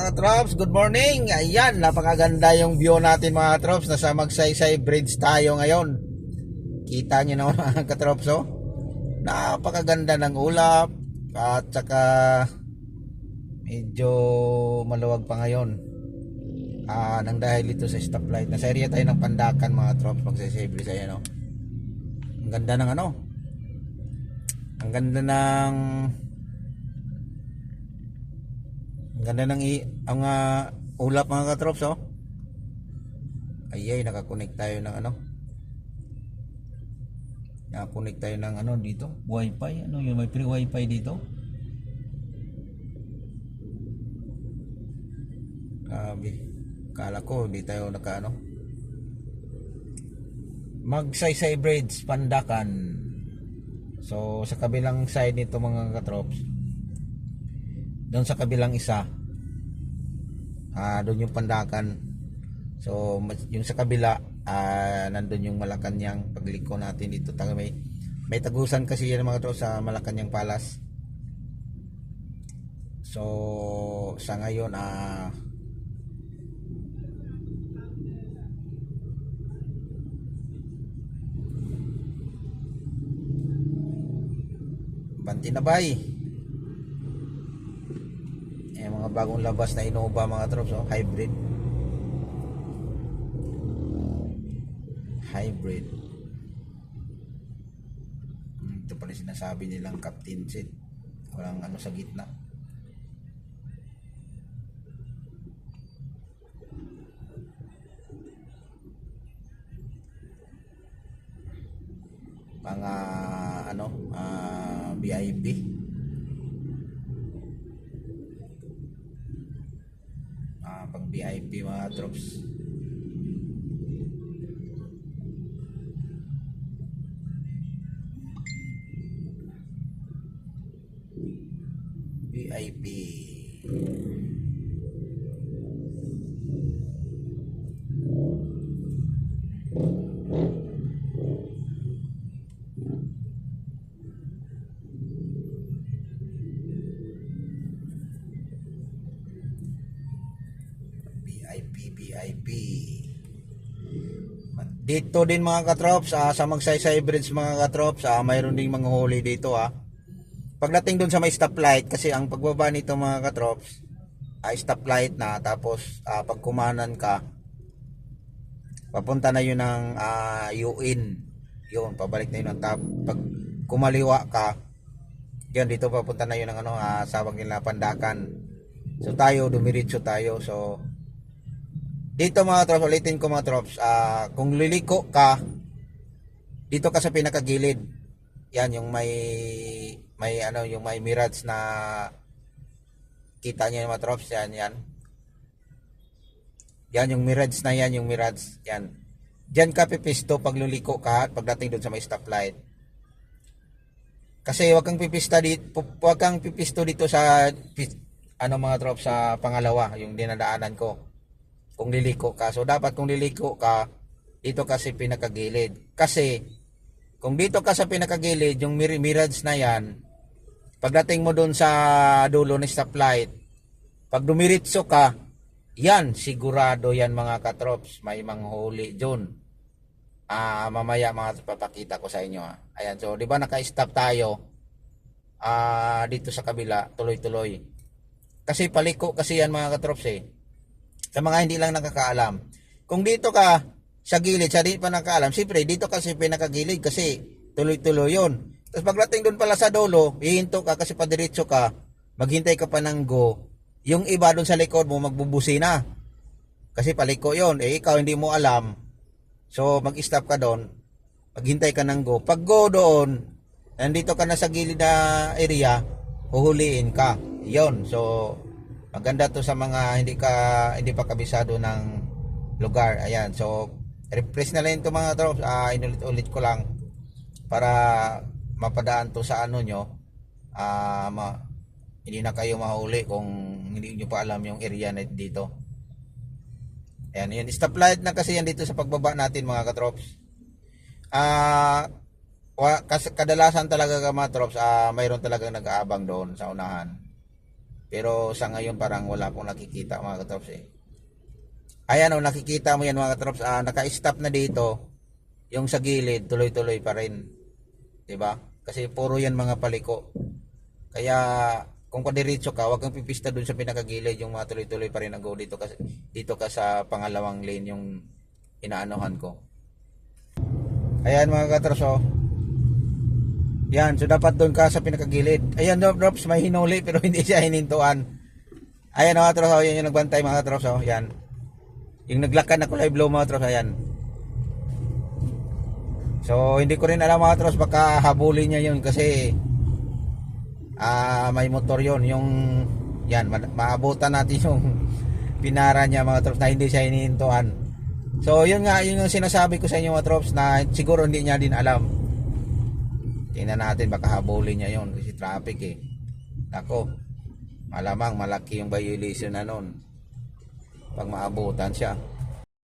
Mga trops, good morning. Ayan, napakaganda yung view natin mga trops. Nasa Magsaysay Bridge tayo ngayon. Kita nyo naman mga katrops, oh. Napakaganda ng ulap. At saka medyo maluwag pa ngayon. Nang dahil ito sa stoplight. Nasa area tayo ng Pandakan mga trops. Magsaysay Bridge, ayan, oh. Ang ganda ng ano. Ang ganda ng ang ulap mga katrops, oh. Ayay, nakakonect tayo ng ano. Nakakonect tayo ng ano dito, wifi. Ano yun, may free wifi dito. Grabe. Kala ko hindi tayo naka ano. Magsaysay Bridge, Pandakan. So sa kabilang side nito mga katrops, doon sa kabilang isa, doon yung Pandakan. So yung sa kabila, nandun yung Malacanang. Pagliko natin dito, may tagusan kasi yan mga trops sa Malacanang Palace. So sa ngayon, Bantinabay, mga bagong labas na Innova mga trops, oh, hybrid. Ito pala sinasabi nilang captain seat, walang ano sa gitna. Mga ano, VIP. Pag VIP mga drops. VIP. VIP. Dito din mga katrops, sa Magsaysay Bridge mga katrops, mayroon ding mga huli dito. Pagdating dun sa may stoplight, kasi ang pagbaba nito mga katrops ay stoplight na, tapos pag kumanan ka, papunta na yun ng UN. Yun, pabalik na yun. Pag kumaliwa ka, yun, dito papunta na yun ng ano, sawag nila Pandakan. So tayo, dumiritso tayo. So dito mga trops, ulitin ko mga trops, kung liliko ka, dito ka sa pinakagilid. Yan yung may ano, yung may mirage na kita niyo mga trops, yan. Yan yung mirage na yan, yung mirage, yan. Diyan ka pipisto pag luliko ka pagdating doon sa may stoplight. Kasi wag kang pipisto dito sa ano mga trops, sa pangalawa, yung dinadaanan ko. Kung liliko ka. So dapat kung liliko ka, dito kasi pinakagilid. Kasi kung dito ka sa pinakagilid, yung mirage na yan, pagdating mo doon sa dulo ng stoplight, pag dumiritso ka, yan, sigurado yan mga katrops, may manghuli dyan. Mamaya mga papakita ko sa inyo. Ayan, so di ba naka-stop tayo dito sa kabila, tuloy-tuloy. Kasi paliko kasi yan mga katrops eh. Sa mga hindi lang nakakaalam. Kung dito ka sa gilid, sa di pa nakakaalam, siyempre dito kasi pinakagilid kasi tuloy-tuloy yun. Tapos pagdating doon pala sa dulo, hihinto ka kasi padiretso ka, maghintay ka pa ng go. Yung iba doon sa likod mo magbubusina. Kasi paliko yun. Ikaw hindi mo alam. So mag-stop ka doon, maghintay ka ng go. Pag go doon, nandito ka na sa gilid na area, huhuliin ka. Yun. So maganda to sa mga hindi pa kabisado ng lugar. Ayan. So refresh na lang ito mga trops. Inulit-ulit ko lang para mapadaan to sa ano nyo. Hindi na kayo mahuli kung hindi nyo pa alam yung area na dito. Ayan. Yun. Stoplight na kasi yan dito sa pagbaba natin mga katrops. Kadalasan talaga mga trops, mayroon talagang nag-aabang doon sa unahan. Pero sa ngayon parang wala pong nakikita mga katrops eh. Ayan o, nakikita mo yan mga katrops, naka-stop na dito. Yung sa gilid, tuloy-tuloy pa rin. 'Di ba? Kasi puro yan mga paliko. Kaya kung kadiretso ka, wag kang pipista dun sa pinakagilid, yung mga tuloy-tuloy pa rin ang go dito kasi dito ka sa pangalawang lane yung inaanohan ko. Ayan mga katrops oh. Yan, so dapat doon ka sa pinakagilid. Ayan drops, may hinuli pero hindi siya hinintuan. Ayan mga katrops oh, yan yung nagbantay mga katrops oh, yan. Yung naglakad na kulay blue mga katrops, ayan. So hindi ko rin alam mga katrops, baka habulin niya yun kasi may motor yon yung yan, maabutan natin yung pinara niya mga trops na hindi siya hinihintuan. So yun nga, yun yung sinasabi ko sa inyo mga trops na siguro hindi niya din alam. Tingnan natin, baka habulin niya yon kasi traffic eh. Ako, malamang malaki yung violation na nun pag maabutan siya.